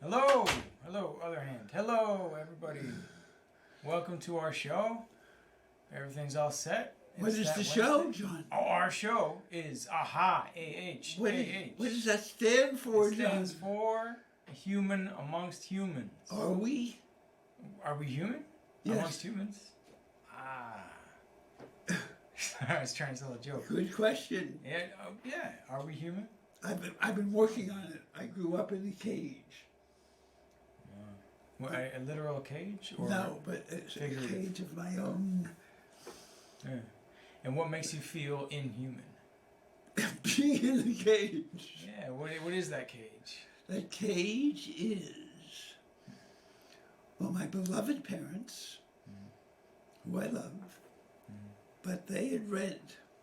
Hello, hello, other hand. Hello, everybody. Welcome to our show. Everything's all set. What It's is that the show, Wednesday. John? Oh, our show is AHA, A-H, What A-H. does that stand for, It stands John? for a human amongst humans. Are we? Are we human? Yes. Amongst humans? Ah. I was trying to tell a joke. Good question. Yeah. Are we human? I've been working on it. I grew up in a cage. What, a literal cage? Or No, but it's figurative? a cage of my own. Yeah. And what makes you feel inhuman? Being in the cage. Yeah, what is that cage? That cage is, well, my beloved parents, who I love, but they had read,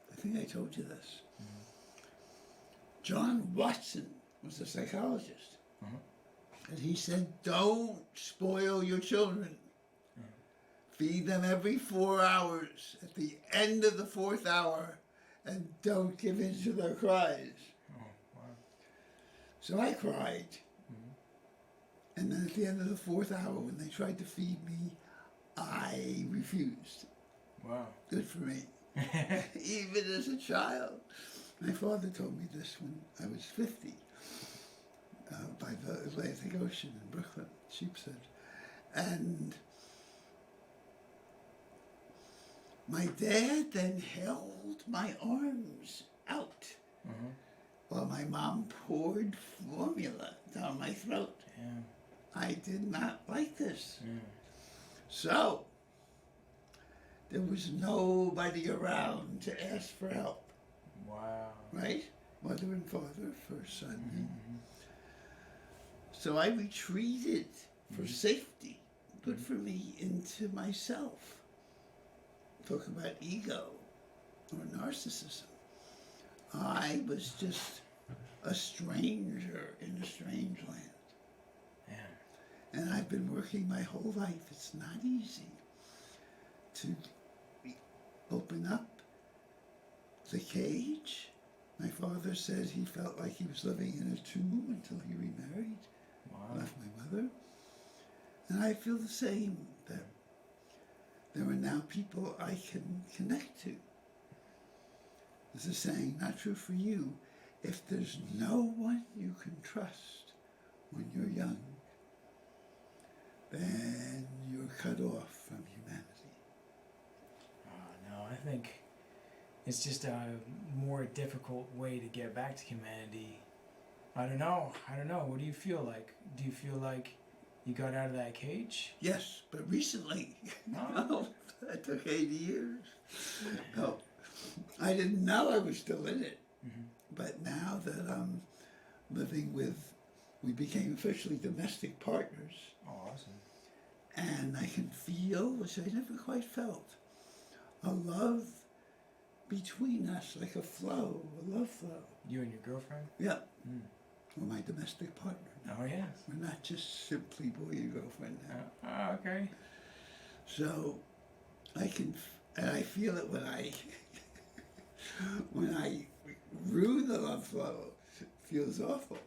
I think I told you this, John Watson was a psychologist. And he said, don't spoil your children. Feed them every 4 hours at the end of the 4th hour and don't give in to their cries. Oh, wow. So I cried. And then at the end of the 4th hour, when they tried to feed me, I refused. Wow. Good for me. Even as a child. My father told me this when I was 50. By the Atlantic Ocean in Brooklyn, Sheepshead. And my dad then held my arms out while my mom poured formula down my throat. Yeah. I did not like this. Yeah. So, there was nobody around to ask for help. Wow. Right? Mother and father, first son. So I retreated for safety, good for me, into myself. Talk about ego or narcissism. I was just a stranger in a strange land. Yeah. And I've been working my whole life. It's not easy to open up the cage. My father said he felt like he was living in a tomb until he remarried. Wow. Left my mother. And I feel the same, that there are now people I can connect to. There's a saying, not true for you, if there's no one you can trust when you're young, then you're cut off from humanity. Oh, no, I think it's just a more difficult way to get back to humanity. I don't know. What do you feel like? Do you feel like you got out of that cage? Yes, but recently, No. that took 80 years. No, I didn't know I was still in it. But now that I'm living with, we became officially domestic partners. Oh, awesome. And I can feel, which I never quite felt, a love between us, like a flow, a love flow. You and your girlfriend? Yeah. Or my domestic partner. Oh, yes. We're not just simply boy and girlfriend now. Okay. So I can, and I feel it when I, when I ruin the love flow. It feels awful.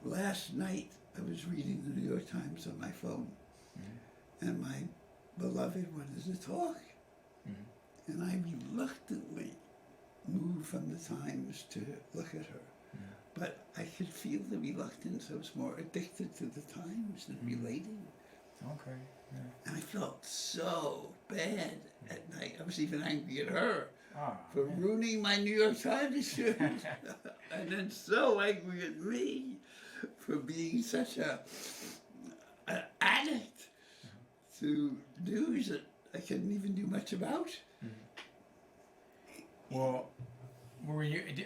Last night I was reading the New York Times on my phone, and my beloved wanted to talk, and I reluctantly moved from the Times to look at her. But I could feel the reluctance. I was more addicted to the Times than relating. Okay. Yeah. And I felt so bad at night. I was even angry at her for ruining my New York Times experience. And then so angry at me for being such an addict to news that I couldn't even do much about. Well,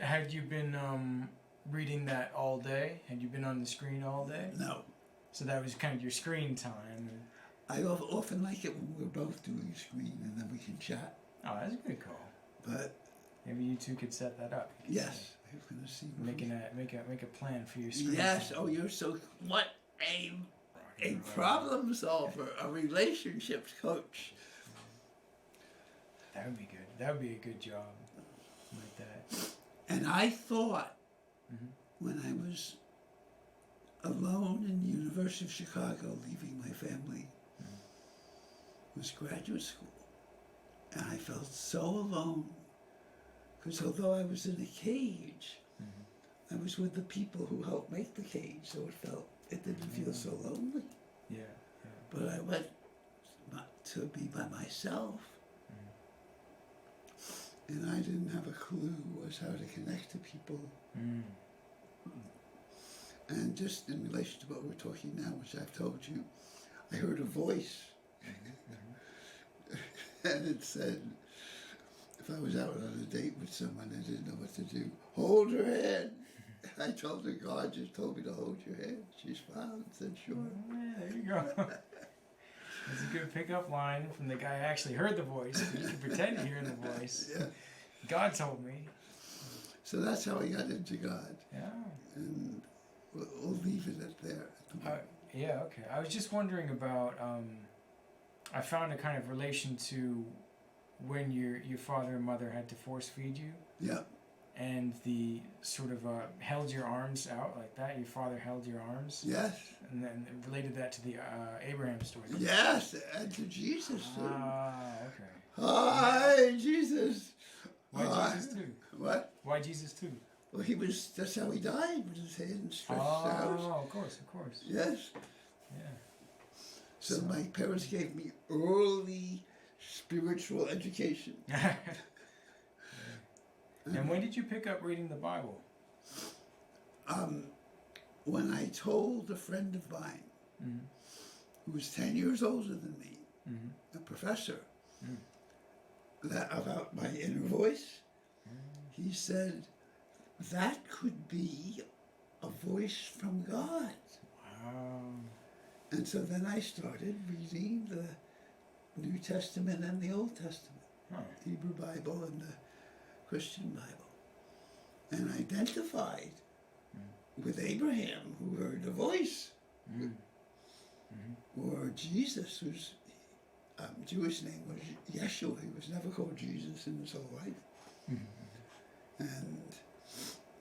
had you been reading that all day? Had you been on the screen all day? No. So that was kind of your screen time. I often like it when we're both doing screen and then we can chat. Oh, that's a good call. But maybe you two could set that up. yes, I'm going to see. Make a plan for your screen. Yes. time. Oh, you're so what a problem solver, a relationships coach. That would be good. That would be a good job. Like that. And I thought when I was alone in the University of Chicago, leaving my family, was graduate school. And I felt so alone, because although I was in a cage, I was with the people who helped make the cage, so it didn't feel so lonely. Yeah. But I went to be by myself, and I didn't have a clue as how to connect to people. And just in relation to what we're talking now, which I've told you, I heard a voice, and it said, if I was out on a date with someone and didn't know what to do, hold her hand. I told her, God just told me to hold your hand. She smiled and said, sure. There you go. That's a good pickup line from the guy who actually heard the voice. You can pretend to hear the voice. Yeah. God told me. So that's how I got into God. Yeah. And we'll leave it at there. At the moment. Yeah, okay. I was just wondering about, I found a kind of relation to when your father and mother had to force feed you. Yeah. And the sort of held your arms out like that. Your father held your arms. Yes. And then related that to the Abraham story. Yes, and to Jesus too. Okay. Hi, Jesus. Why Jesus too? What? Why Jesus too? Well, that's how he died, with his hands stretched out. Oh, of course. Yes. Yeah. So my parents gave me early spiritual education. And when did you pick up reading the Bible? When I told a friend of mine, who was 10 years older than me, a professor, that about my inner voice, he said, that could be a voice from God. Wow. And so then I started reading the New Testament and the Old Testament, Hebrew Bible and the Christian Bible, and identified with Abraham, who heard a voice, or Jesus, whose Jewish name was Yeshua. He was never called Jesus in his whole life. And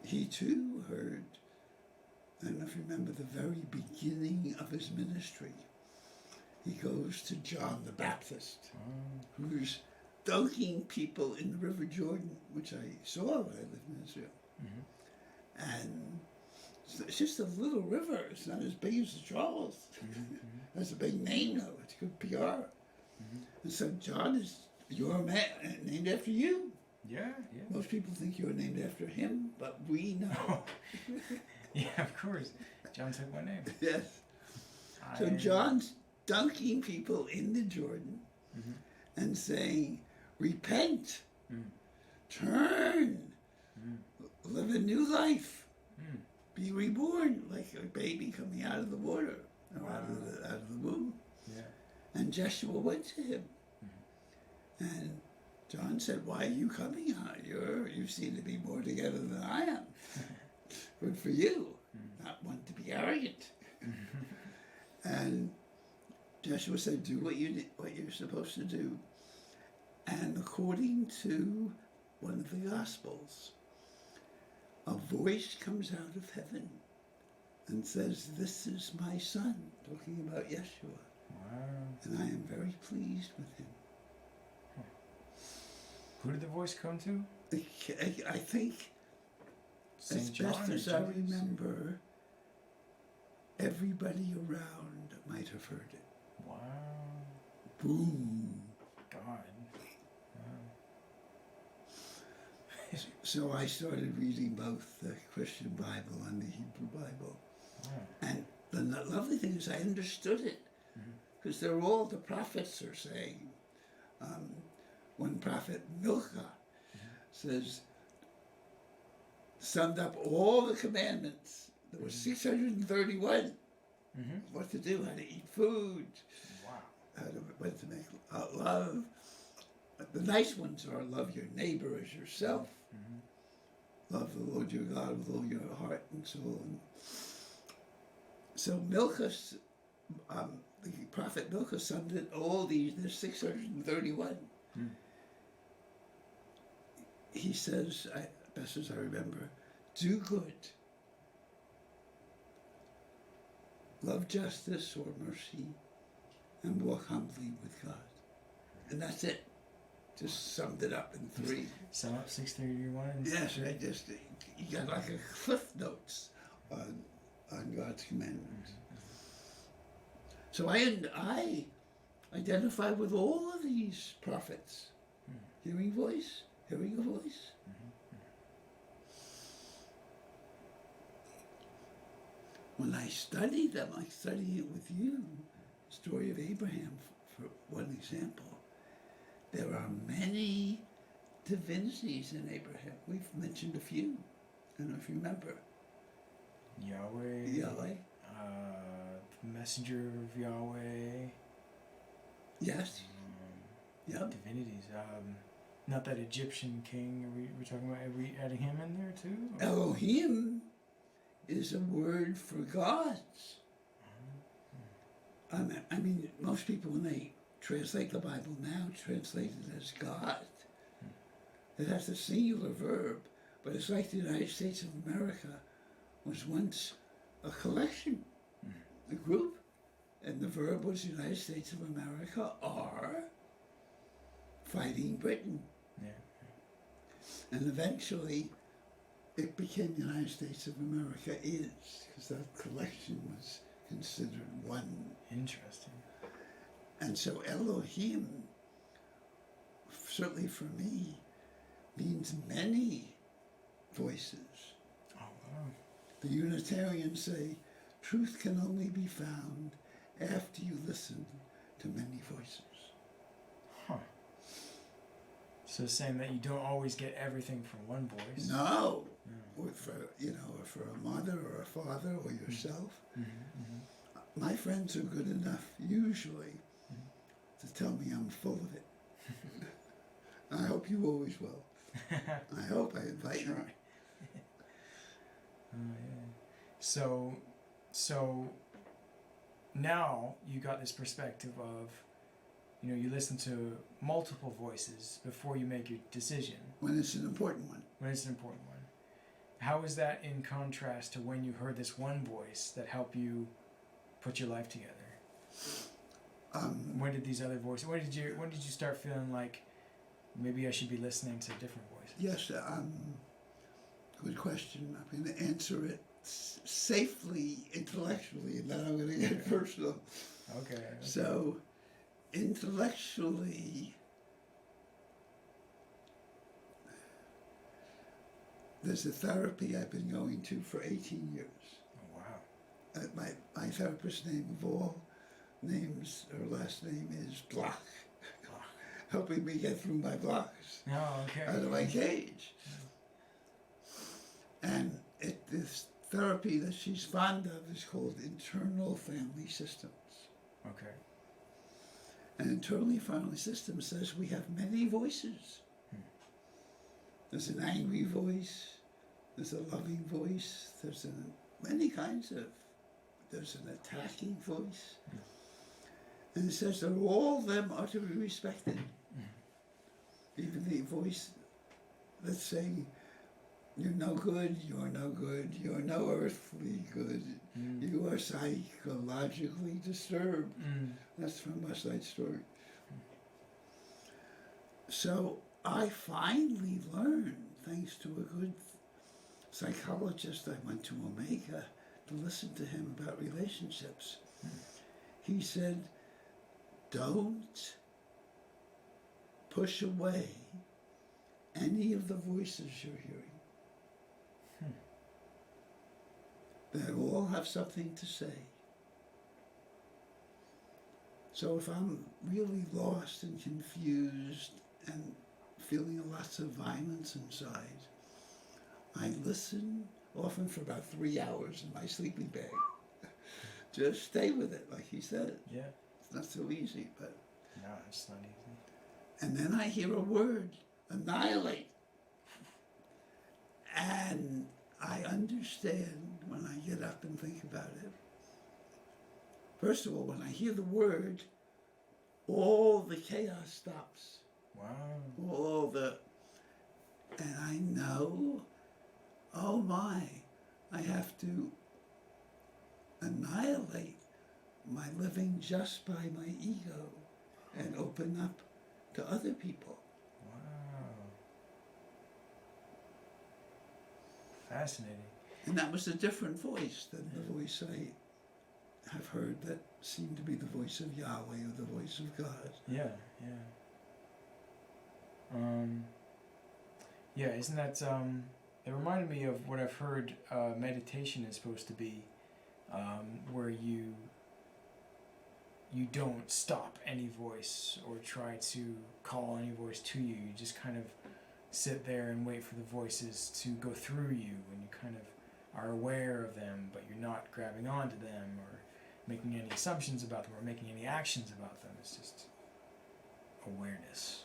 he too heard, I don't know if you remember the very beginning of his ministry, he goes to John the Baptist, who's dunking people in the River Jordan, which I saw when I lived in Israel. And it's just a little river. It's not as big as the Charles. That's a big name, though. It's good PR. And so John is your man, named after you. Yeah. Most people think you're named after him, but we know. Yeah, of course. John took my name. Yes. So John's dunking people in the Jordan and saying, repent, turn, live a new life, be reborn like a baby coming out of the water or out of the womb. Yeah. And Joshua went to him, and John said, "Why are you coming out? You seem to be more together than I am. Good for you, not one to be arrogant." And Joshua said, "Do what you're supposed to do." And according to one of the Gospels, a voice comes out of heaven and says, "This is my son," talking about Yeshua. Wow. And I am very pleased with him. Who did the voice come to? I think, Saint as John best or as I Jesus? remember, everybody around might have heard it. Wow. Boom. God. Wow. So I started reading both the Christian Bible and the Hebrew Bible. Wow. And the lovely thing is I understood it. Because they're all the prophets are saying. One prophet, Milcah, says, summed up all the commandments. There were 631. What to do, how to eat food, what to make love. The nice ones are love your neighbor as yourself. Love the Lord your God with all your heart and soul. And so Milcah, the prophet Milcah summed it all these, there's 631. He says, best as I remember, do good, love justice or mercy, and walk humbly with God. And that's it. Just summed it up in 3. Sum up 631. Yes, I just, you got like a cliff notes on God's commandments. So I identify with all of these prophets. Hearing a voice. When I study them, I study it with you. The story of Abraham, for one example. There are many divinities in Abraham. We've mentioned a few. I don't know if you remember. Yahweh. Messenger of Yahweh. Yes. Yep. Divinities. Not that Egyptian king. We're talking about. Are we adding him in there too? Elohim is a word for gods. I mean, most people, when they translate the Bible now, translate it as God. It has a singular verb, but it's like the United States of America was once a collection, a group, and the verb was United States of America are fighting Britain. Yeah. And eventually it became United States of America is, because that collection was considered one. Interesting. And so Elohim, certainly for me, means many voices. Oh, wow. The Unitarians say truth can only be found after you listen to many voices. Huh. So it's saying that you don't always get everything from one voice. No. Or for a mother or a father or yourself. My friends are good enough usually to tell me I'm full of it. I hope you always will. I hope I invite you. Yeah. So now you got this perspective of, you listen to multiple voices before you make your decision. When it's an important one. How is that in contrast to when you heard this one voice that helped you put your life together? When did these other voices? When did you start feeling like maybe I should be listening to different voices? Yes, good question. I'm going to answer it safely, intellectually, and then I'm going to get personal. Okay. So, intellectually, there's a therapy I've been going to for 18 years. Oh, wow. My therapist's name of all names, her last name is Block. Helping me get through my blocks. Oh, okay. Out of my cage. And this therapy that she's fond of is called internal family systems. Okay. And internal family system says we have many voices. There's an angry voice, there's a loving voice, there's an attacking voice. And it says that all of them are to be respected. Even the voice that's saying, you're no good, you're no good, you're no earthly good, you are psychologically disturbed. That's from West Side Story. So I finally learned, thanks to a good psychologist I went to Omega to listen to him about relationships. He said, don't push away any of the voices you're hearing. They all have something to say. So if I'm really lost and confused and feeling lots of violence inside, I listen often for about 3 hours in my sleeping bag. Just stay with it, like he said. Yeah. It's not so easy, but... No, it's not easy. And then I hear a word, annihilate. And I understand when I get up and think about it. First of all, when I hear the word, all the chaos stops. Wow. And I know, oh my, I have to annihilate my living just by my ego and open up to other people. Wow. Fascinating. And that was a different voice than the voice I have heard that seemed to be the voice of Yahweh or the voice of God. Yeah, yeah. Yeah, isn't that, it reminded me of what I've heard meditation is supposed to be, where you don't stop any voice or try to call any voice to you. You just kind of sit there and wait for the voices to go through you, and you kind of are aware of them, but you're not grabbing onto them or making any assumptions about them or making any actions about them. It's just awareness.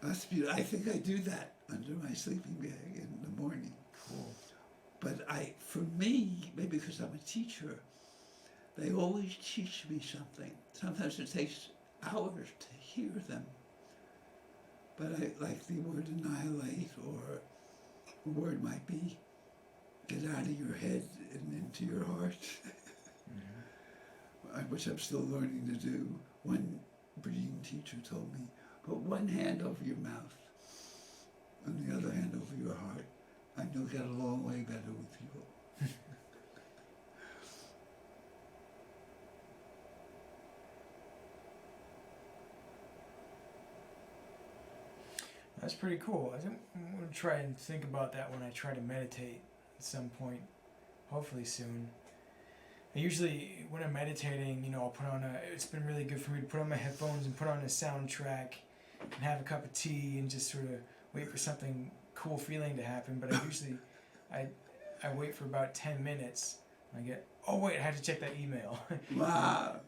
That's beautiful. I think I do that under my sleeping bag in the morning. Cool. But for me, maybe because I'm a teacher, they always teach me something. Sometimes it takes hours to hear them. But I like the word annihilate, or a word might be get out of your head and into your heart, which I'm still learning to do. One Breeding teacher told me, put one hand over your mouth and the other hand over your heart, and you'll get a long way better with people. That's pretty cool. I'm going to try and think about that when I try to meditate at some point, hopefully soon. I usually, when I'm meditating, I'll put on it's been really good for me to put on my headphones and put on a soundtrack and have a cup of tea and just sort of wait for something cool feeling to happen. But I wait for about 10 minutes. I get, oh wait, I had to check that email. Wow.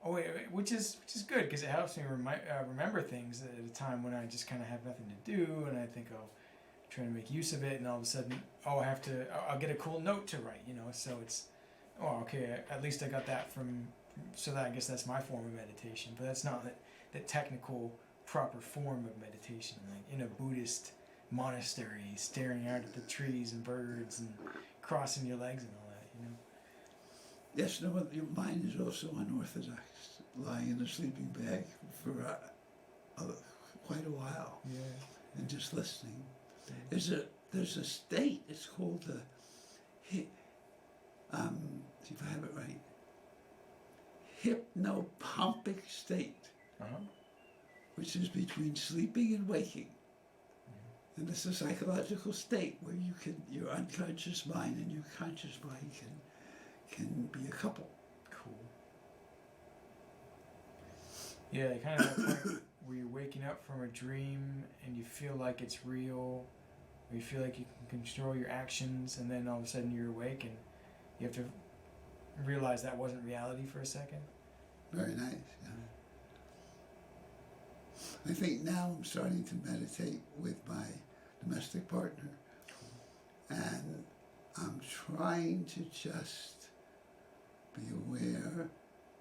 Oh wait, which is good because it helps me remember things at a time when I just kind of have nothing to do, and I think I'll try to make use of it, and all of a sudden, I'll get a cool note to write, so it's, oh okay, at least I got that so that I guess that's my form of meditation, but that's not the technical proper form of meditation, like in a Buddhist monastery, staring out at the trees and birds and crossing your legs and all that, Yes, no, your mind is also unorthodox, lying in a sleeping bag for quite a while, and just listening. There's a state. It's called the see if I have it right. Hypnopompic state, which is between sleeping and waking, and it's a psychological state where your unconscious mind and your conscious mind can be a couple. Cool. Yeah, kind of that point where you're waking up from a dream and you feel like it's real, or you feel like you can control your actions, and then all of a sudden you're awake and you have to realize that wasn't reality for a second. Very nice, yeah. I think now I'm starting to meditate with my domestic partner, and I'm trying to just be aware,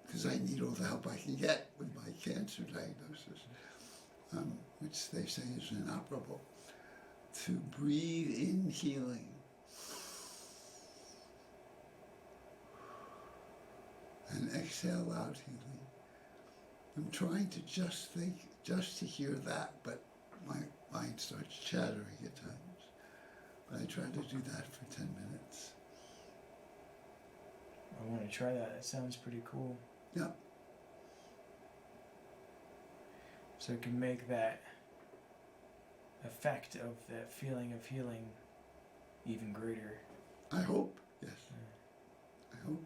because I need all the help I can get with my cancer diagnosis, which they say is inoperable, to breathe in healing and exhale out healing. I'm trying to just think, just to hear that, but my mind starts chattering at times. But I try to do that for 10 minutes. I want to try that. That sounds pretty cool. Yeah. So it can make that effect of that feeling of healing even greater. I hope, yes. I hope.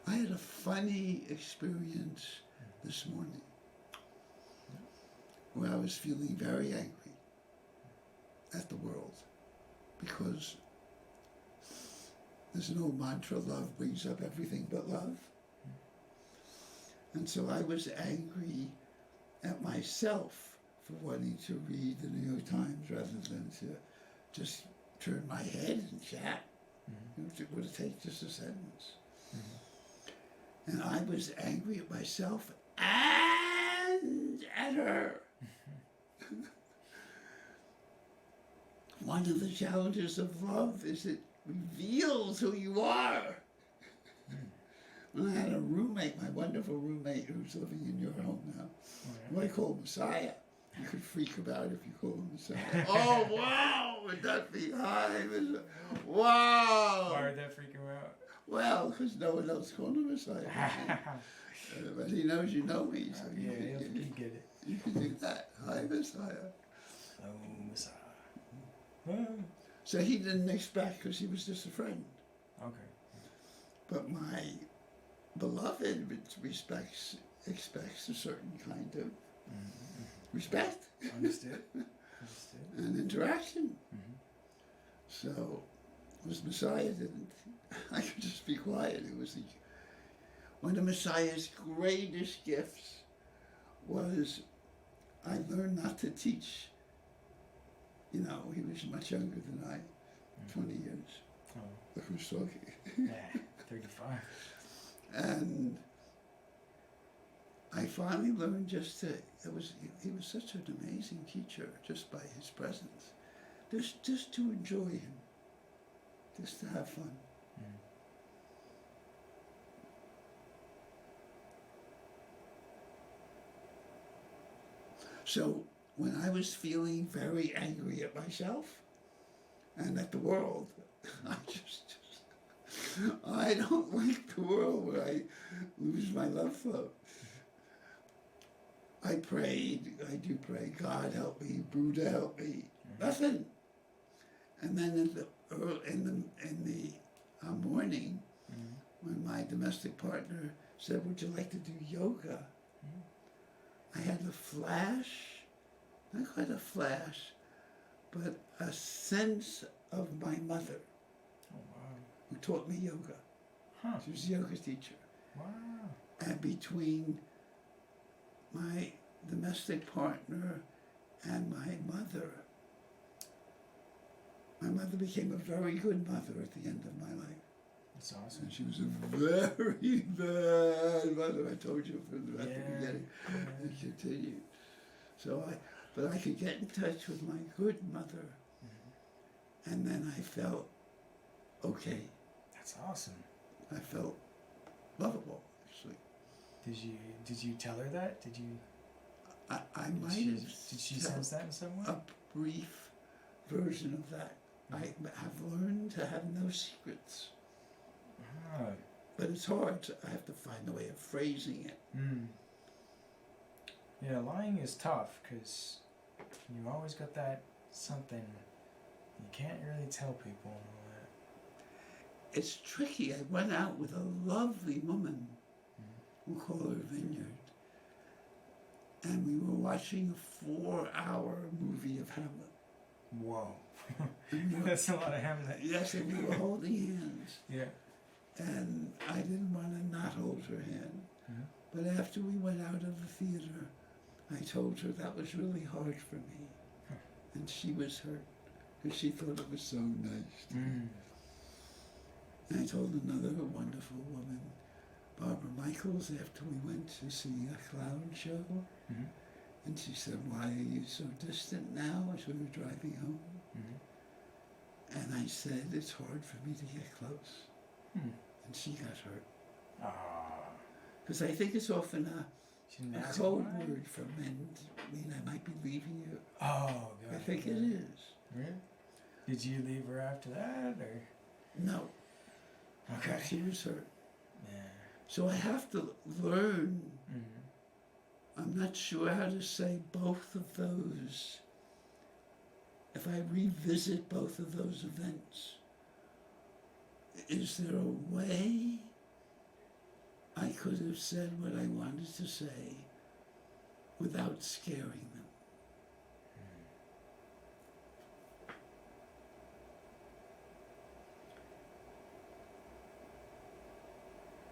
I had a funny experience this morning where I was feeling very angry at the world, because there's an old mantra, love brings up everything but love. And so I was angry at myself for wanting to read the New York Times rather than to just turn my head and chat. It would have taken just a sentence. And I was angry at myself and at her. Why one of the challenges of love is it reveals who you are. When I had a roommate, my wonderful roommate who's living in your home now, who I call Messiah. You could freak about if you call him Messiah. Oh, wow! Would that be high? Wow! Why would that freak him out? Well, because no one else called him Messiah. But he knows you know me, so Yeah, he'll get it. you can do that. Hi, Messiah. Oh, Messiah. So he didn't expect because he was just a friend. Okay. But my beloved expects a certain kind of respect Understood. and interaction. Mm-hmm. So, as Messiah didn't, I could just be quiet. It was one of Messiah's greatest gifts was I learned not to teach. You know, he was much younger than I, 20 years. Oh. Look who's talking. Yeah, 35. And I finally learned he was such an amazing teacher just by his presence. Just to enjoy him. Just to have fun. So when I was feeling very angry at myself and at the world, I don't like the world where I lose my love for. I do pray, God help me, Buddha help me, nothing. And then in the morning, when my domestic partner said, would you like to do yoga? I had a flash, not quite a flash, but a sense of my mother. Oh, wow. Who taught me yoga. Huh. She was a yoga teacher. Wow. And between my domestic partner and my mother became a very good mother at the end of my life. That's awesome. And she was a very bad mother. I told you from the beginning. And continued. But I could get in touch with my good mother. And then I felt okay. That's awesome. I felt lovable, actually. Did you tell her that? Did you? I might have. Did she sense that in some way? A brief version of that. I have learned to have no secrets. Oh. But it's hard. I have to find a way of phrasing it. Yeah, lying is tough because you always got that something you can't really tell people and all that. It's tricky. I went out with a lovely woman, we'll call her Vineyard, and we were watching a 4-hour movie of Hamlet. Whoa. That's a lot of Hamlet. Yes, and we were holding hands. Yeah. And I didn't want to not hold her hand. But after we went out of the theater, I told her that was really hard for me. And she was hurt because she thought it was so nice. And I told another wonderful woman, Barbara Michaels, after we went to see a clown show. And she said, why are you so distant now as we were driving home? And I said, it's hard for me to get close. And she got hurt. Because I think it's often a code word for men to mean I might be leaving you. Oh, God. I think it is. Really? Did you leave her after that, or? No. Okay. She was hurt. Yeah. So I have to learn. I'm not sure how to say both of those. If I revisit both of those events, is there a way I could have said what I wanted to say without scaring them?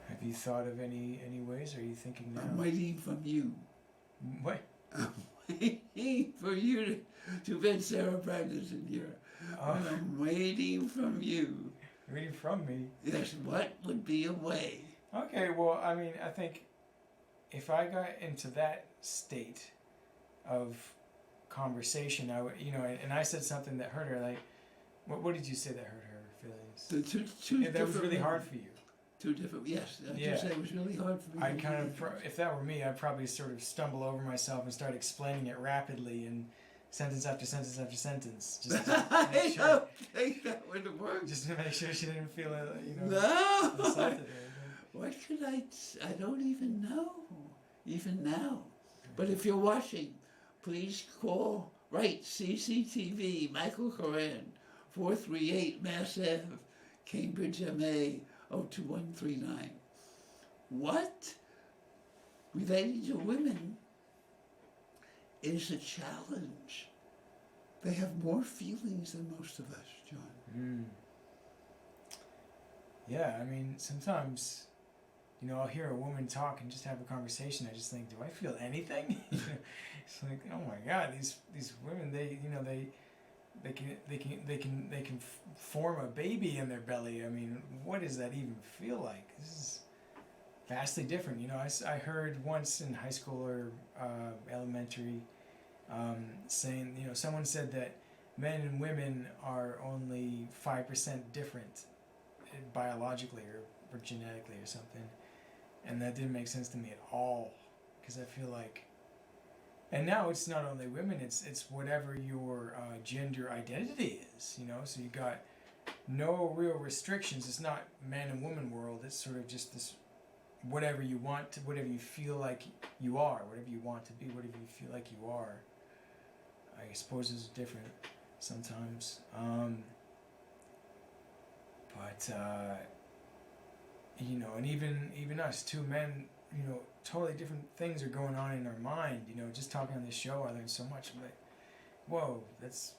Have you thought of any ways? Are you thinking now? I'm waiting from you. What? I'm waiting for you to bet Sarah Brandis in here. I'm waiting from you. Waiting from me? Yes, what would be a way? Okay, well, I mean, I think if I got into that state of conversation, I would, and I said something that hurt her, like, What did you say that hurt her feelings? The two Yeah, that was different really hard women. for you. Two different, yes. I Yeah. just say it was really hard for me. I kind of, if that were me, I'd probably sort of stumble over myself and start explaining it rapidly and sentence after sentence after sentence, just to make I sure, don't think that would have worked. just to make sure she didn't feel, No. insulted. What could I don't even know, even now. But if you're watching, please call, CCTV, Michael Coran, 438 Mass Ave, Cambridge, MA, 02139. What, relating to women, is a challenge. They have more feelings than most of us, John. Yeah, I mean, sometimes, I'll hear a woman talk and just have a conversation. I just think, do I feel anything? It's like, oh my God, these women, they can form a baby in their belly. I mean, what does that even feel like? This is vastly different. I heard once in high school or elementary, saying, someone said that men and women are only 5% different biologically or genetically or something, and that didn't make sense to me at all, because I feel like, and now it's not only women, it's whatever your gender identity is, so you got no real restrictions. It's not man and woman world. It's sort of just this whatever you want to, whatever you feel like you are, whatever you want to be, whatever you feel like you are. I suppose is different sometimes. And even us, two men, totally different things are going on in our mind. Just talking on this show, I learned so much. I'm like, whoa, that's,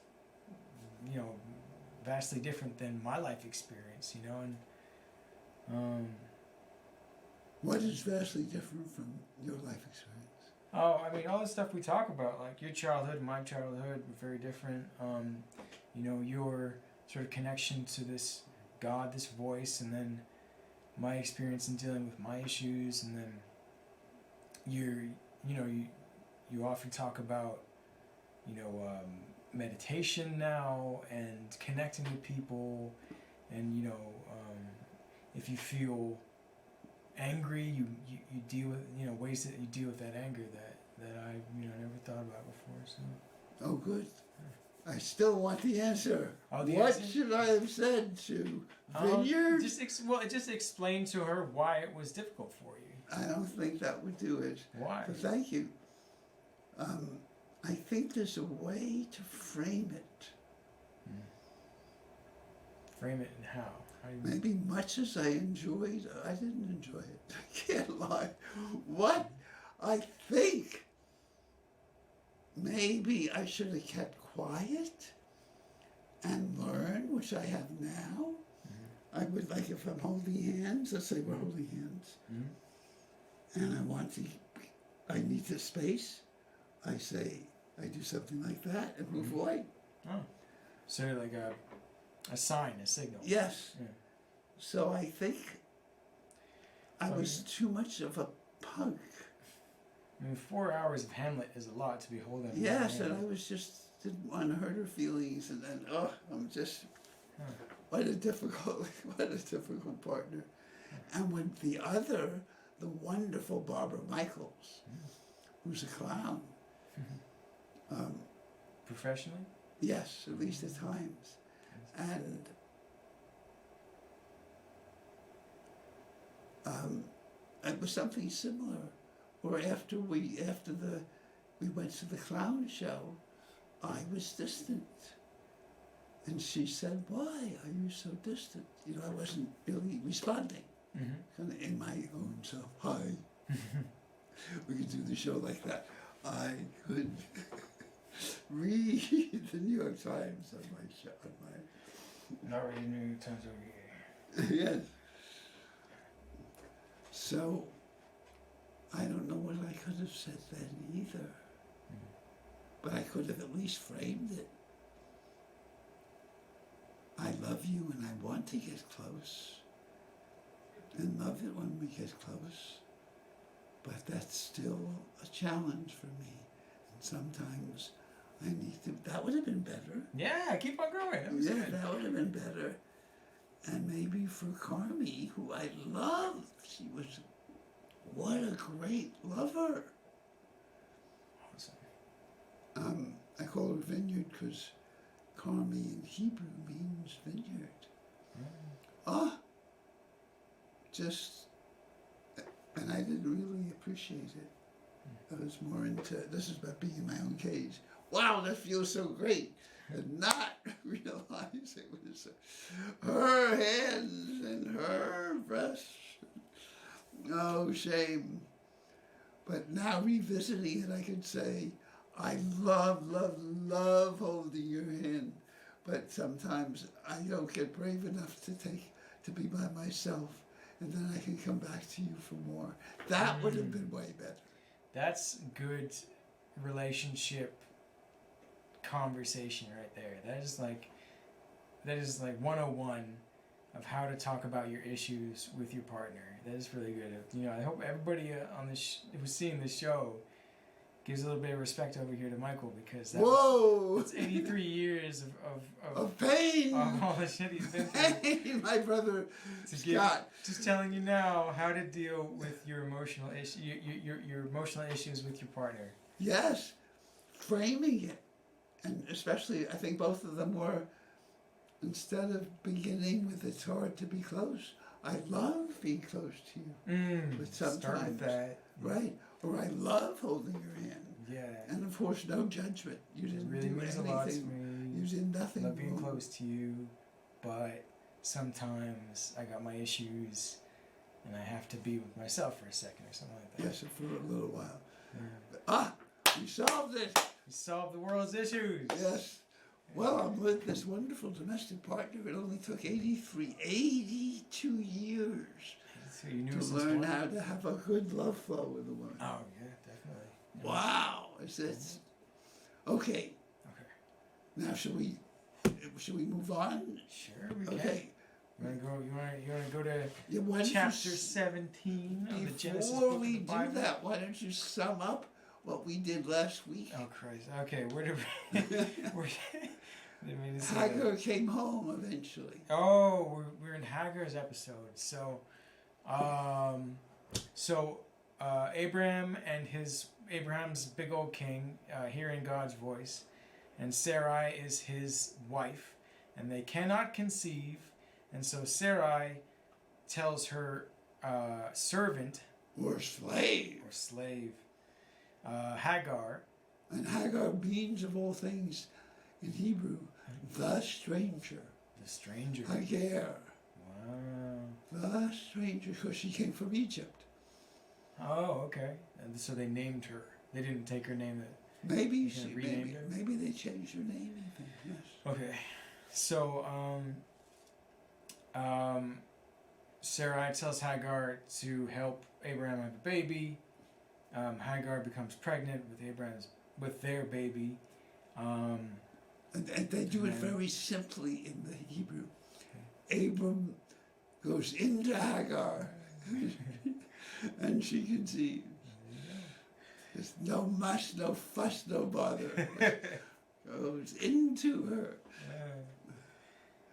vastly different than my life experience, and What is vastly different from your life experience? Oh, I mean, all the stuff we talk about, like your childhood and my childhood, were very different. Your sort of connection to this God, this voice, and then my experience in dealing with my issues, and then you often talk about, meditation now and connecting with people, and if you feel angry, you deal with ways that you deal with that anger that I never thought about before. So. Oh, good. I still want the answer. Oh, the what answer? should I have said to Vineyard? Just explain to her why it was difficult for you. I don't think that would do it. Why? But thank you. I think there's a way to frame it. Frame it and how? Maybe much as I enjoyed, I didn't enjoy it. I can't lie. What I think maybe I should have kept quiet and learned, which I have now. I would, like, if I'm holding hands, let's say we're holding hands, and I need the space, I do something like that and move away. Oh. So like a sign, a signal. Yes. Yeah. So I think I was too much of a punk. I mean, 4 hours of Hamlet is a lot to be holding. Yes, and I was didn't want to hurt her feelings, and then I'm just what a difficult partner. And when the wonderful Barbara Michaels, who's a clown, professionally. Yes, at least at times, and it was something similar. Or after we went to the clown show, I was distant. And she said, "Why are you so distant?" I wasn't really responding. Kind of in my own self. Hi. We could do the show like that. I could read the New York Times on my show. Not reading New York Times over here. Yes. So, I don't know what I could have said then either. But I could have at least framed it. I love you and I want to get close. And love it when we get close. But that's still a challenge for me. And sometimes that would have been better. Yeah, keep on going. That was good. That would have been better. And maybe for Carmi, who I loved, what a great lover. Awesome. I call her Vineyard because Carmi in Hebrew means vineyard. And I didn't really appreciate it. I was more into, this is about being in my own cage. Wow, that feels so great. And not realize it was her hands and her breasts. Oh, shame. But now revisiting it, I could say, I love, love, love holding your hand. But sometimes I don't get brave enough to be by myself. And then I can come back to you for more. That would have been way better. That's good relationship conversation right there. That is like 101 of how to talk about your issues with your partner. That is really good. I hope everybody on this who's seeing this show gives a little bit of respect over here to Michael, because that's 83 years of pain, of all the shit he's been through. Pain, my brother Scott. Just telling you now how to deal with your emotional your emotional issues with your partner. Yes, framing it, and especially I think both of them were, instead of beginning with "it's hard to be close," I love being close to you. But sometimes, start with that, right? Or I love holding your hand. Yeah. And of course, no judgment. You didn't really do means anything. A lot to me. You did nothing. Love being wrong. close to you, but sometimes I got my issues, and I have to be with myself for a second or something like that. Yes, for a little while. Yeah. But, we solved it. We solved the world's issues. Yes. Well, I'm with this wonderful domestic partner. It only took 82 years So you knew to since learn when? how to have a good love flow with a woman. Oh yeah, definitely. Yeah. Wow. It's okay. Okay. Now should we move on? Sure, we can. Okay. You wanna go to Yeah, why don't chapter you 17 of the Genesis Before book we of the do Bible? that, why don't you sum up what we did last week? Oh Christ. Okay, where did we? Didn't mean to say that. Hagar came home eventually. Oh, we're in Hagar's episode. So, Abraham and Abraham's big old king, hearing God's voice, and Sarai is his wife, and they cannot conceive, and so Sarai tells her servant Or slave. Hagar. And Hagar means, of all things, in Hebrew, the stranger. The stranger. Hagar. Wow. The stranger, because she came from Egypt. Oh, okay. And so they named her. They didn't take her name. Maybe They renamed her? maybe they changed her name even. Yes. Okay. So, Sarai tells Hagar to help Abraham have a baby. Hagar becomes pregnant with their baby. And they do it very simply in the Hebrew. Okay. Abram goes into Hagar, and she conceives. There's no muss, no fuss, no bother. Goes into her.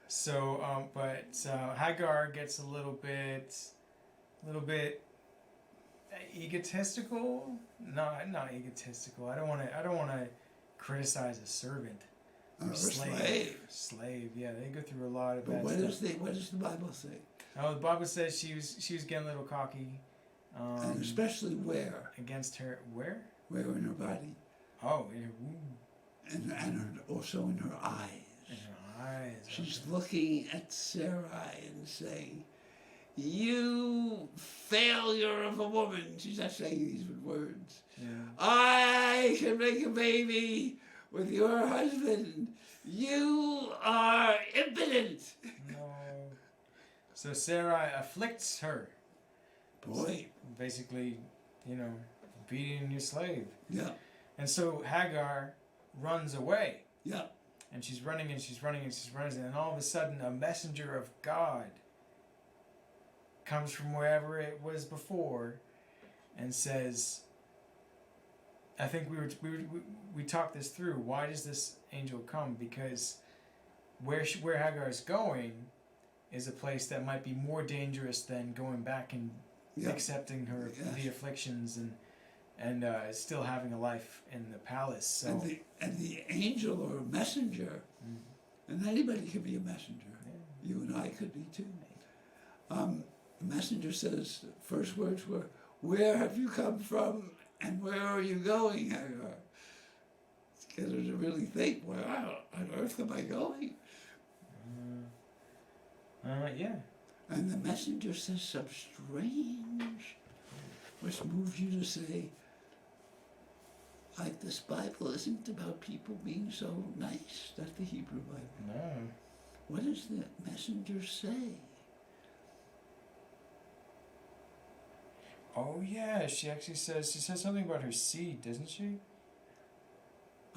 So, Hagar gets a little bit egotistical. No, not egotistical. I don't want to criticize a servant. Or slave. Yeah, they go through a lot of bad stuff. What does the Bible say? Oh, the Bible says she was getting a little cocky. And especially where? Against her, where? Where in her body. Oh, in her womb. And also in her eyes. In her eyes. She's looking at Sarai and saying, "You failure of a woman." She's not saying these words. Yeah. I can make a baby with your husband. You are impotent. No. So Sarai afflicts her. Boy. Basically, beating your slave. Yeah. And so Hagar runs away. Yeah. And she's running and she's running and she's running, and all of a sudden a messenger of God comes from wherever it was before and says, I think we talked this through. Why does this angel come? Because where Hagar is going is a place that might be more dangerous than going back and accepting her the afflictions and still having a life in the palace. So and the angel or messenger, and anybody could be a messenger. Yeah. You and I could be too. The messenger says, the first words were, "Where have you come from, and where are you going, Hagar?" To get her to really think, where on earth am I going? Yeah. And the messenger says some strange, which moves you to say, like, this Bible isn't about people being so nice. That's the Hebrew Bible. No. What does the messenger say? Oh yeah, she says something about her seed, doesn't she?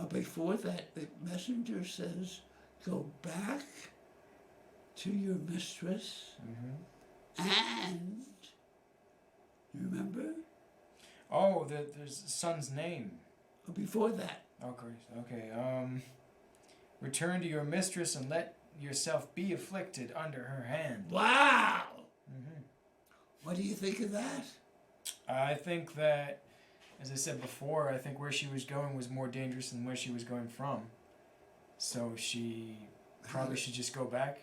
Before that, the messenger says, "Go back to your mistress, and," you remember? Oh, there's the son's name. Before that. Okay. Return to your mistress and let yourself be afflicted under her hand. Wow! What do you think of that? I think that, as I said before, I think where she was going was more dangerous than where she was going from. So she probably should just go back,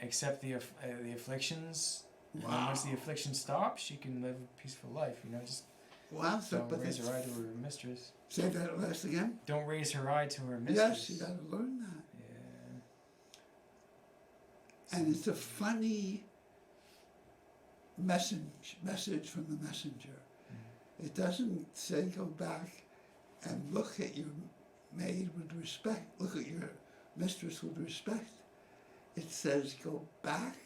accept the afflictions. Wow. And then once the affliction stops, she can live a peaceful life. Just don't raise her eye to her mistress. Say that last again. Don't raise her eye to her mistress. Yes, you got to learn that. Yeah. And it's a funny message from the messenger. It doesn't say go back and look at your maid with respect, look at your mistress with respect. It says go back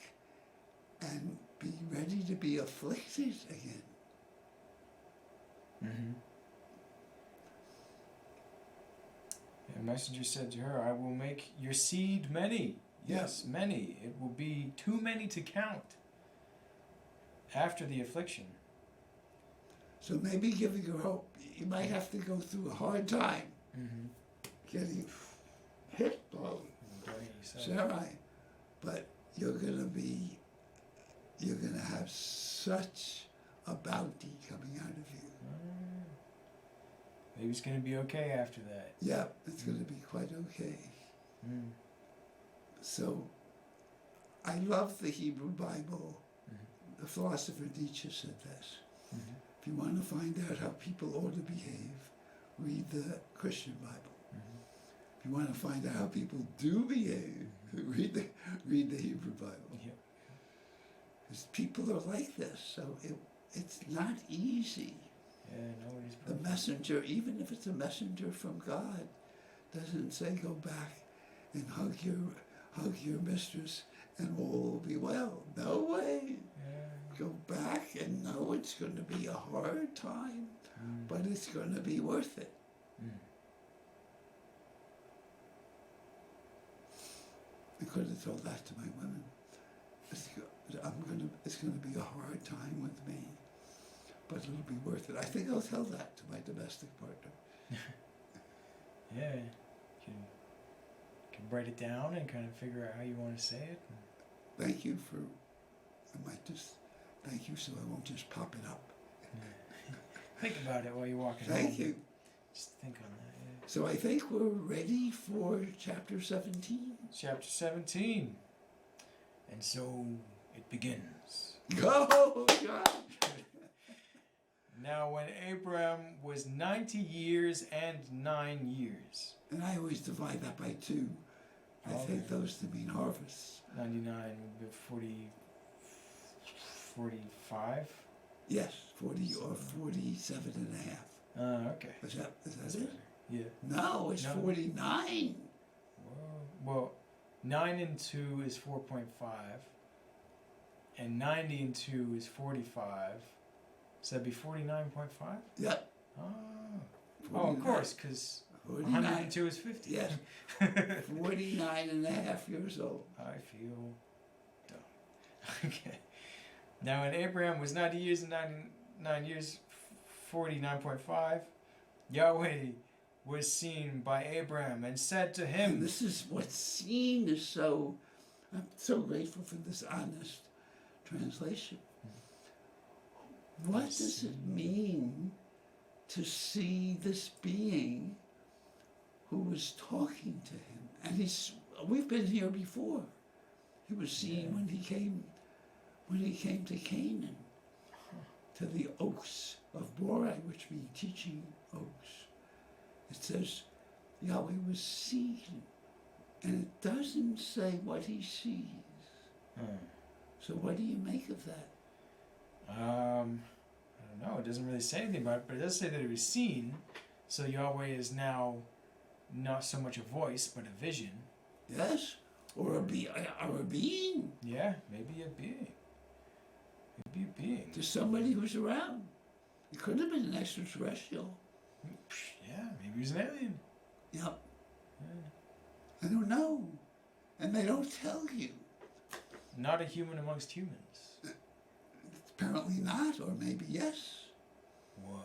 and be ready to be afflicted again. The messenger said to her, "I will make your seed many." Yes, many. It will be too many to count after the affliction. So maybe giving her hope. You might have to go through a hard time getting hit by Sarai, but you're gonna have such a bounty coming out of you. Maybe it's gonna be okay after that. Yeah, it's gonna be quite okay. So, I love the Hebrew Bible. The philosopher Nietzsche said this. If you want to find out how people ought to behave, read the Christian Bible. If you want to find out how people do behave, read the Hebrew Bible. Because people are like this, so it's not easy. Nobody's The perfect. messenger, even if it's a messenger from God, doesn't say go back and hug your mistress and all will be well. No way. Go back and know it's going to be a hard time, but it's going to be worth it. I could have told that to my women. It's going to be a hard time with me, but it'll be worth it. I think I'll tell that to my domestic partner. Yeah, you can write it down and kind of figure out how you want to say it. Thank you for. Thank you, so I won't just pop it up. Think about it while you're walking home. Thank you. Just think on that. So I think we're ready for chapter 17. Chapter 17. And so it begins. Go, God! Now when Abram was 90 years and 9 years. And I always divide that by 2. I take those to mean harvests. 99 would be 45? Yes, 40 or 47 and a half. Okay. Is that it? Yeah. No, it's 49. Well, 9 and 2 is 4.5. And 90 and 2 is 45. So that'd be 49.5? Yep. Oh, of course, because 102 is 50. Yes. 49 and a half years old. I feel dumb. Okay. Now when Abraham was 90 years and 9 years, 49.5, Yahweh was seen by Abraham and said to him. And this is what's seen is so, I'm so grateful for this honest translation. What does it mean to see this being who was talking to him? And we've been here before. He was seen when he came to Canaan, to the oaks of Borai, which mean teaching oaks. It says Yahweh was seen, and it doesn't say what he sees. So what do you make of that? I don't know. It doesn't really say anything about it, but it does say that it was seen. So Yahweh is now not so much a voice, but a vision. Yes, or a being. Yeah, maybe a being. Maybe a being. To somebody who's around. It could have been an extraterrestrial. Yeah, maybe he was an alien. Yep. Yeah. I don't know. And they don't tell you. Not a human amongst humans. Apparently not, or maybe yes. Whoa.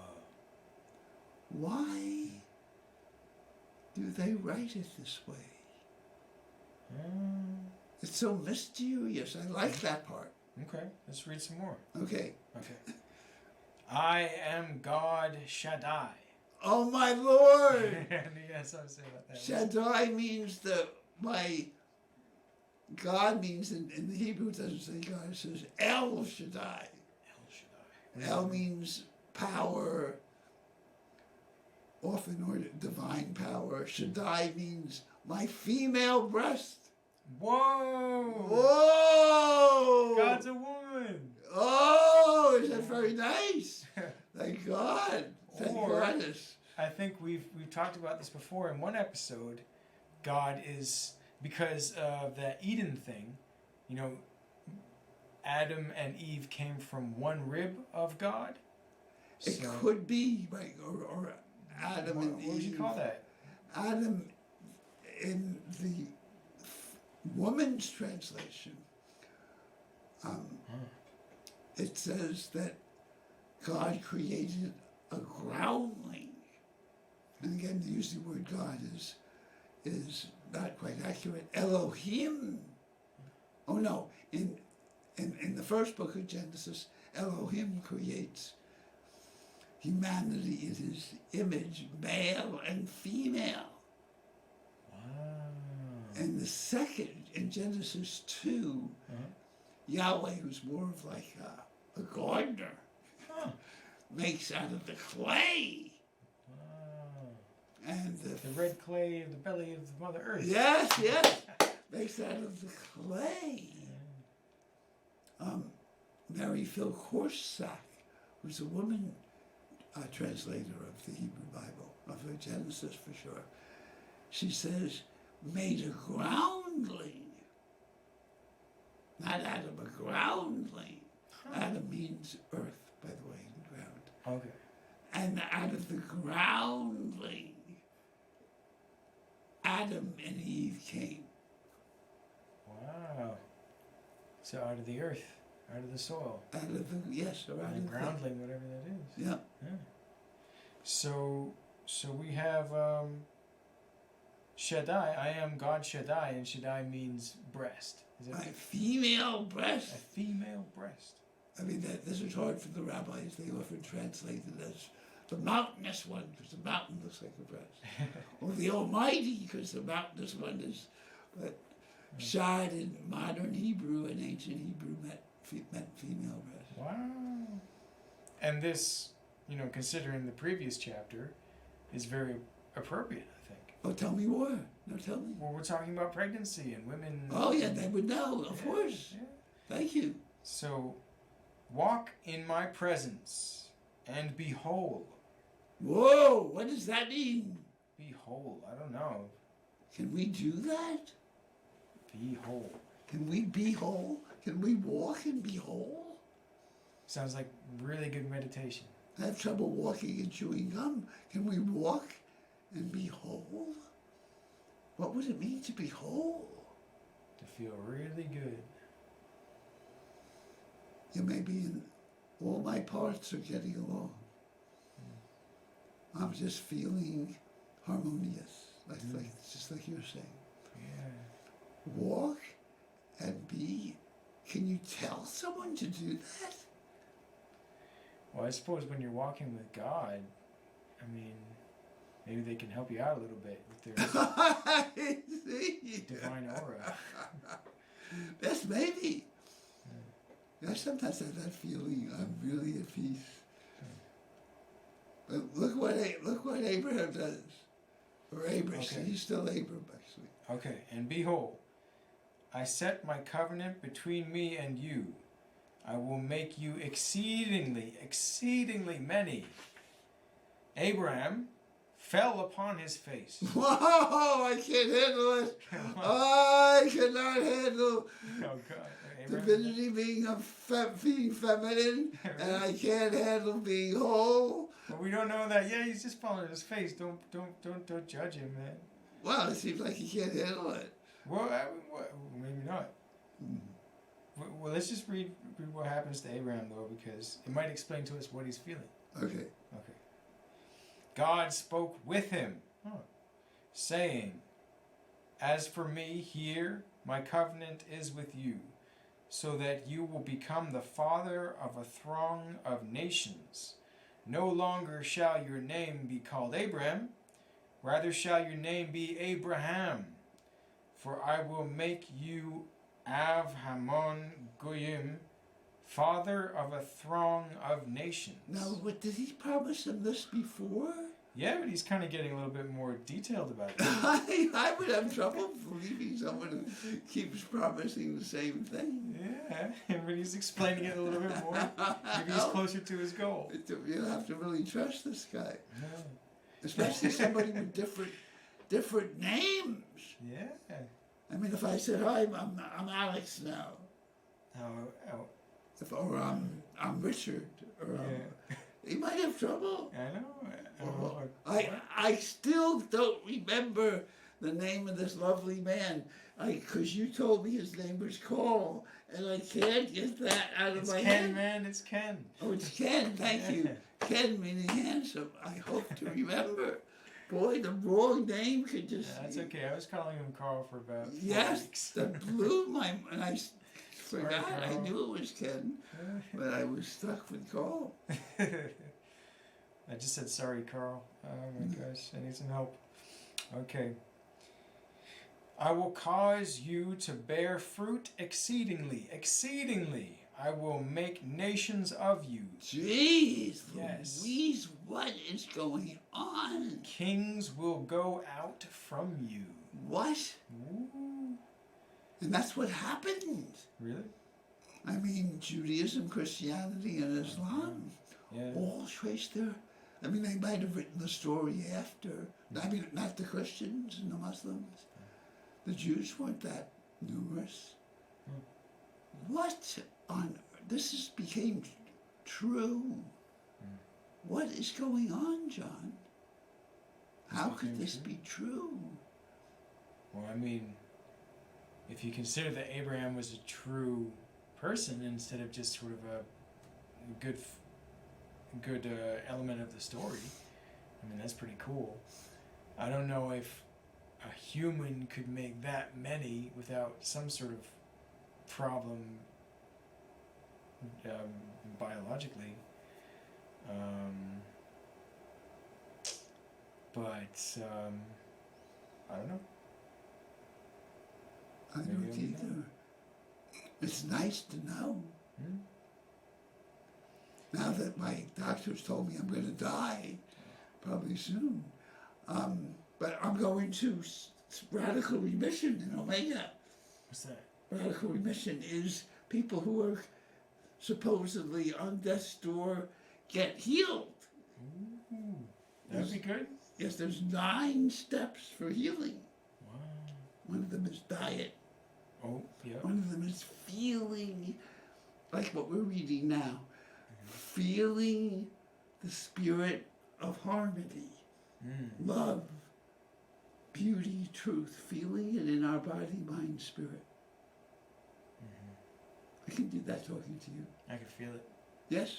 Why do they write it this way? It's so mysterious. I like that part. Okay, let's read some more. Okay. I am God Shaddai. Oh my Lord! Yes, I was saying about that. Shaddai means God means in the Hebrew it doesn't say God, it says El Shaddai. El Shaddai. El means power, often or divine power. Shaddai means my female breast. Whoa! Whoa! God's a woman. Oh, is that very nice? Thank God. Thank goodness. I think we've talked about this before in one episode. God is, because of that Eden thing, you know, Adam and Eve came from one rib of God. It could be, right? Or Adam and Eve. What would you call that? Adam, in the woman's translation, it says that God created a groundling. And again, to use the word God is not quite accurate. Elohim. Oh no, in the first book of Genesis, Elohim creates humanity in his image, male and female. Wow. And the second, in Genesis 2, Yahweh, who's more of like a gardener, makes out of the clay. And the red clay of the belly of the Mother Earth. Yes, makes out of the clay. Mary Phil Korsak, who's a woman translator of the Hebrew Bible, of Genesis for sure, she says, made a groundling. Not Adam, a groundling. Adam means earth, by the way, and ground. Okay. And out of the groundling, Adam and Eve came. Wow. So out of the earth, out of the soil. Out of the, yes, or out of the groundling, whatever that is. Yeah. So we have Shaddai. I am God Shaddai, and Shaddai means breast. Is it a female breast? A female breast. I mean, this is hard for the rabbis. They often translate it as the mountainous one, because the mountain looks like a breast. Or the Almighty, because the mountainous one is. But Shad in modern Hebrew and ancient Hebrew meant female breast. Wow. And this, considering the previous chapter, is very appropriate, I think. Oh, tell me more. No, tell me. Well, we're talking about pregnancy and women. Oh, yeah, they would know, of course. Yeah. Thank you. So, walk in my presence and be whole. Whoa, what does that mean? Be whole, I don't know. Can we do that? Be whole. Can we be whole? Can we walk and be whole? Sounds like really good meditation. I have trouble walking and chewing gum. Can we walk and be whole? What would it mean to be whole? To feel really good. Yeah, maybe all my parts are getting along. I'm just feeling harmonious, just like you're saying. Yeah. Walk and be. Can you tell someone to do that? Well, I suppose when you're walking with God, I mean, maybe they can help you out a little bit with their I see. divine aura. Yes, maybe. I sometimes have that feeling I'm really at peace. But look what Abraham does. Or Abraham, Okay. he's still Abram actually. Okay, and behold, I set my covenant between me and you. I will make you exceedingly, exceedingly many. Abraham fell upon his face. Whoa, I can't handle it. I cannot handle Oh God, divinity being being feminine, and I can't handle being whole. Well, we don't know that. Yeah, he's just falling on his face. Don't judge him, man. Well, it seems like he can't handle it. Well, maybe not. Well, let's just read what happens to Abraham, though, because it might explain to us what he's feeling. Okay. God spoke with him, saying, As for me here, my covenant is with you, so that you will become the father of a throng of nations. No longer shall your name be called Abram, rather shall your name be Abraham, for I will make you Av Hamon Goyim, father of a throng of nations. Now, what did he promise him this before? Yeah, but he's kind of getting a little bit more detailed about it. I would have trouble believing someone who keeps promising the same thing. Yeah, but he's explaining it a little bit more. Maybe he's closer to his goal. You have to really trust this guy. Yeah. Especially somebody with different names. Yeah. I mean, if I said, hi, I'm Alex now. Or I'm Richard. Or he might have trouble. I know. I still don't remember the name of this lovely man. Because you told me his name was Carl, and I can't get that out of my head. It's Ken, man. It's Ken. Oh, it's Ken. Thank you. Ken meaning handsome. I hope to remember. Boy, the wrong name could just... Yeah, that's okay. I was calling him Carl for about 4 weeks. That blew my... And I forgot. Sorry, I Carl. knew it was Ken, but I was stuck with Carl. I just said sorry, Carl. Oh my gosh, I need some help. Okay. I will cause you to bear fruit exceedingly, exceedingly. I will make nations of you. Jeez, Yes. Louise, what is going on? Kings will go out from you. What? Ooh. And that's what happened. Really? I mean, Judaism, Christianity, and Islam all trace their... I mean, they might have written the story after. I mean, not the Christians and the Muslims. The Jews weren't that numerous. What on... This became true. What is going on, John? How could this be true? Well, I mean, if you consider that Abraham was a true person instead of just sort of a good element of the story, I mean, that's pretty cool. I don't know if a human could make that many without some sort of problem biologically. But I don't know. I don't either. It's nice to know. Now that my doctors told me I'm going to die, probably soon. But I'm going to radical remission in Omega. What's that? Radical remission is people who are supposedly on death's door get healed. Ooh, that'd be good. Yes, there's 9 steps for healing. Wow. One of them is diet. Oh, yeah. One of them is feeling, like what we're reading now, feeling the spirit of harmony, love, beauty, truth, feeling it in our body, mind, spirit. I can do that talking to you. I can feel it. Yes?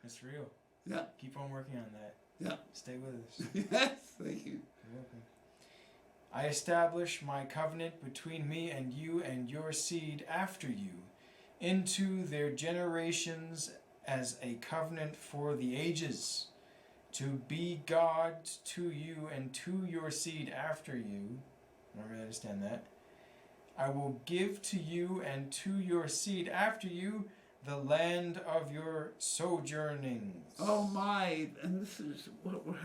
It's real. Yeah. Keep on working on that. Yeah. Stay with us. Yes, thank you. You're welcome. I establish my covenant between me and you and your seed after you into their generations as a covenant for the ages, to be God to you and to your seed after you. I don't really understand that. I will give to you and to your seed after you the land of your sojournings. Oh my, and this is what we're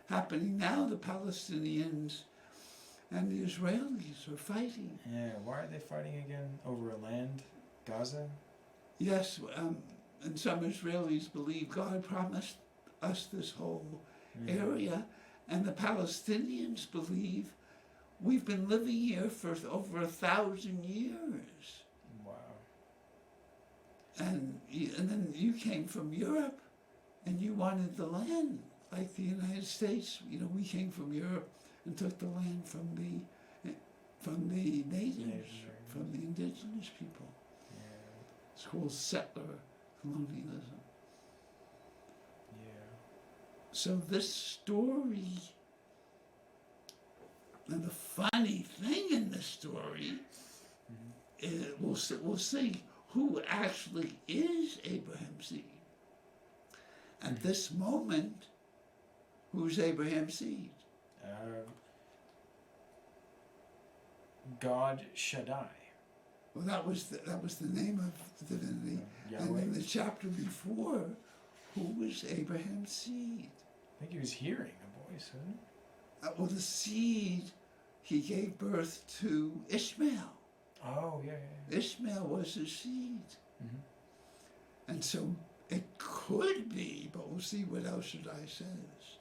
happening now. The Palestinians and the Israelis are fighting. Yeah, why are they fighting again? Over a land? Gaza? Yes, and some Israelis believe God promised us this whole area, and the Palestinians believe we've been living here for over 1,000 years. Wow. And then you came from Europe, and you wanted the land, like the United States. You know, we came from Europe and took the land from the natives, from the indigenous people. Yeah. It's called settler colonialism. Yeah. So this story, and the funny thing in this story, is we'll see who actually is Abraham's seed. At this moment, who's Abraham's seed? God Shaddai. Well, that was the name of the divinity. Yahweh. And in the chapter before, who was Abraham's seed? I think he was hearing a voice, wasn't he? Well, the seed, he gave birth to Ishmael. Oh, yeah. Ishmael was his seed. Mm-hmm. And so it could be, but we'll see what El Shaddai says,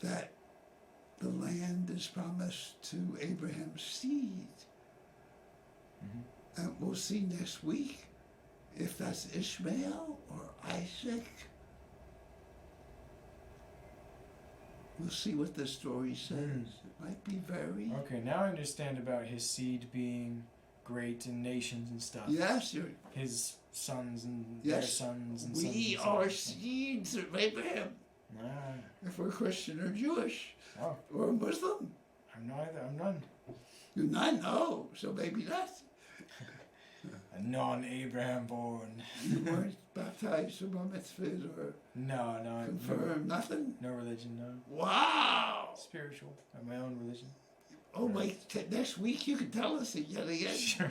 that the land is promised to Abraham's seed. Mm-hmm. And we'll see next week if that's Ishmael or Isaac. We'll see what the story says. It might be very... Okay, now I understand about his seed being great in nations and stuff. Yes, his sons and yes, their sons and we sons. are seeds of Abraham. Ah. If we're Christian or Jewish Oh. or Muslim. I'm neither. I'm none. You're not? No. So maybe not. A non-Abraham born. You weren't baptized or bar mitzvahs or No. confirmed, nothing? No religion, no. Wow. Spiritual. I have my own religion. Oh, wait, next week you can tell us it yet again. Sure.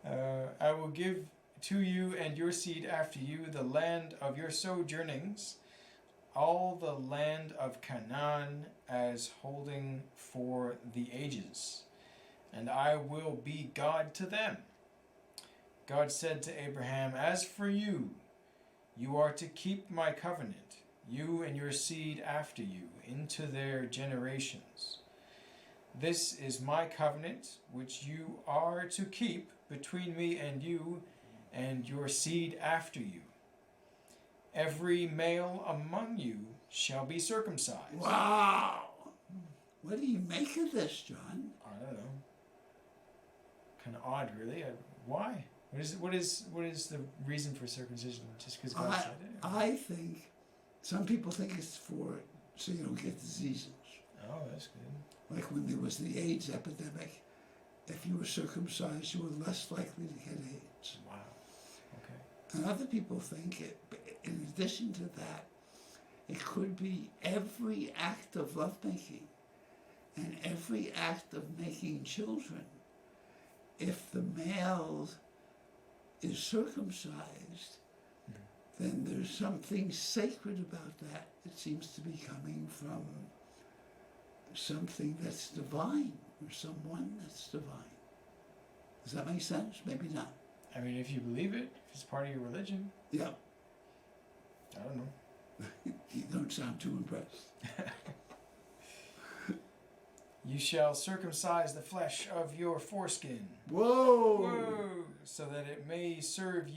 I will give to you and your seed after you the land of your sojournings, all the land of Canaan as holding for the ages, and I will be God to them. God said to Abraham, as for you, you are to keep my covenant, you and your seed after you, into their generations. This is my covenant, which you are to keep between me and you and your seed after you. Every male among you shall be circumcised. Wow. What do you make of this, John? I don't know. Kind of odd, really. Why? What is the reason for circumcision? Just because God said it? I think some people think it's so you don't get diseases. Oh, that's good. Like when there was the AIDS epidemic, if you were circumcised, you were less likely to get AIDS. Wow. Okay. And other people think, in addition to that, it could be every act of lovemaking and every act of making children. If the male is circumcised, then there's something sacred about that. It seems to be coming from something that's divine, or someone that's divine. Does that make sense? Maybe not. I mean, if you believe it, if it's part of your religion. Yeah. I don't know. You don't sound too impressed. You shall circumcise the flesh of your foreskin. Whoa! Whoa! So that it may serve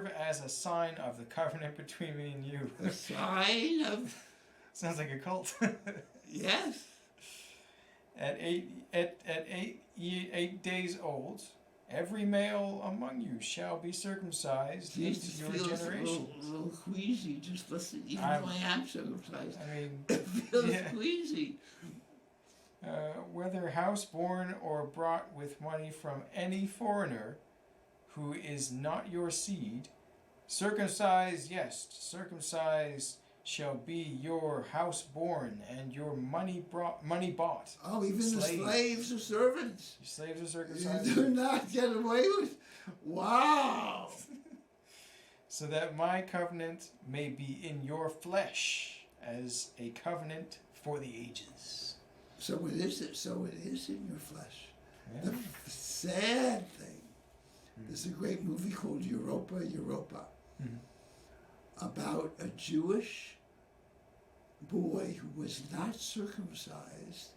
as a sign of the covenant between me and you. A sign of... Sounds like a cult. Yes. At 8 days old, every male among you shall be circumcised Jesus into your feels generations. a little queasy just listening, even though I am circumcised. I mean, It feels yeah. queasy. Whether house-born or brought with money from any foreigner who is not your seed, circumcised, yes, circumcised shall be your house-born and your money bought. Oh, even Slave. the slaves or servants. Your slaves are You circumcised. do not get away with. Wow. So that my covenant may be in your flesh as a covenant for the ages. So it is. So it is in your flesh. Yeah. The sad thing. There's a great movie called Europa, Europa, about a Jewish boy who was not circumcised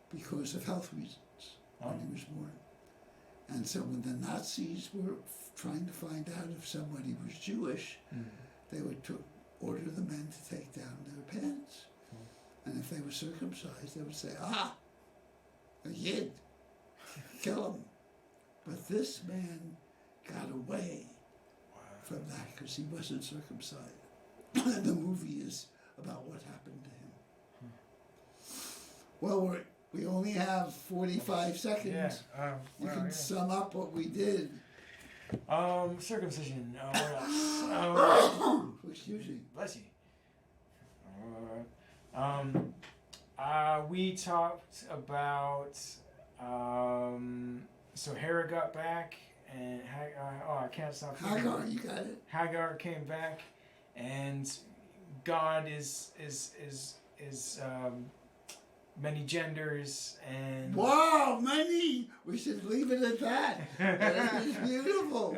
because of health reasons when he was born. And so when the Nazis were trying to find out if somebody was Jewish, they would order the men to take down their pants. And if they were circumcised, they would say, "Ah, a Yid, kill him." But this man got away from that because he wasn't circumcised. And the movie is about what happened to him. Well, we only have 45 seconds. Yeah. You can sum up what we did. Circumcision. What else? Excuse me. Bless you. We talked about so Hera got back and I can't stop thinking. Hagar, you got it. Hagar came back, and God is many genders and Wow, many. We should leave it at that. That is beautiful.